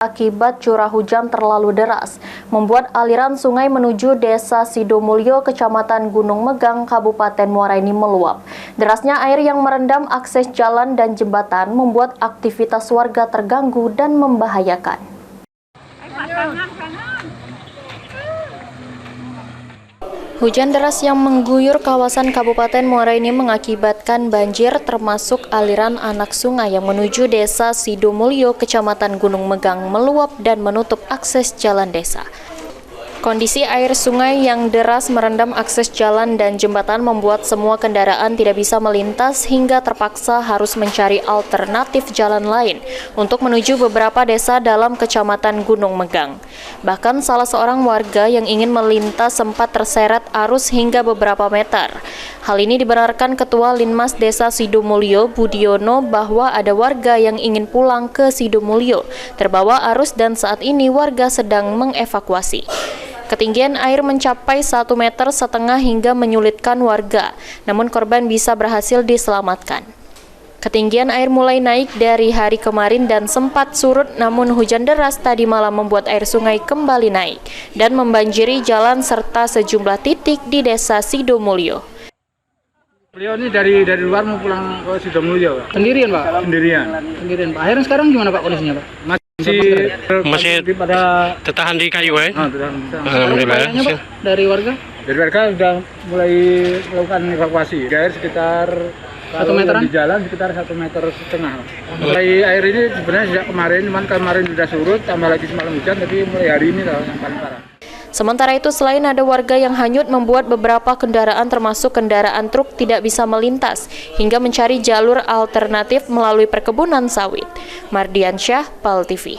Akibat curah hujan terlalu deras, membuat aliran sungai menuju Desa Sidomulyo, Kecamatan Gunung Megang, Kabupaten Muara Enim meluap. Derasnya air yang merendam akses jalan dan jembatan membuat aktivitas warga terganggu dan membahayakan. Hujan deras yang mengguyur kawasan Kabupaten Muara Enim mengakibatkan banjir termasuk aliran anak sungai yang menuju Desa Sidomulyo, Kecamatan Gunung Megang meluap dan menutup akses jalan desa. Kondisi air sungai yang deras merendam akses jalan dan jembatan membuat semua kendaraan tidak bisa melintas hingga terpaksa harus mencari alternatif jalan lain untuk menuju beberapa desa dalam Kecamatan Gunung Megang. Bahkan salah seorang warga yang ingin melintas sempat terseret arus hingga beberapa meter. Hal ini dibenarkan Ketua Linmas Desa Sidomulyo, Budiono, bahwa ada warga yang ingin pulang ke Sidomulyo terbawa arus dan saat ini warga sedang mengevakuasi. Ketinggian air mencapai 1,5 meter hingga menyulitkan warga, namun korban bisa berhasil diselamatkan. Ketinggian air mulai naik dari hari kemarin dan sempat surut, namun hujan deras tadi malam membuat air sungai kembali naik dan membanjiri jalan serta sejumlah titik di Desa Sidomulyo. Beliau ini dari luar mau pulang ke Sidomulyo, Pak. Sendirian, Pak? Sendirian. Pak. Akhirnya sekarang gimana, Pak, kondisinya, Pak? Masih pada tertahan di kayu, Alhamdulillah. Pak, dari warga? Dari warga sudah mulai melakukan evakuasi. Di air sekitar 1 meteran? Di jalan sekitar 1,5 meter. Mulai air ini sebenarnya sejak kemarin, cuman kemarin sudah surut, tambah lagi semalam hujan, tapi mulai hari ini lah yang paling parah. Sementara itu, selain ada warga yang hanyut, membuat beberapa kendaraan termasuk kendaraan truk tidak bisa melintas hingga mencari jalur alternatif melalui perkebunan sawit. Mardiansyah, PAL TV.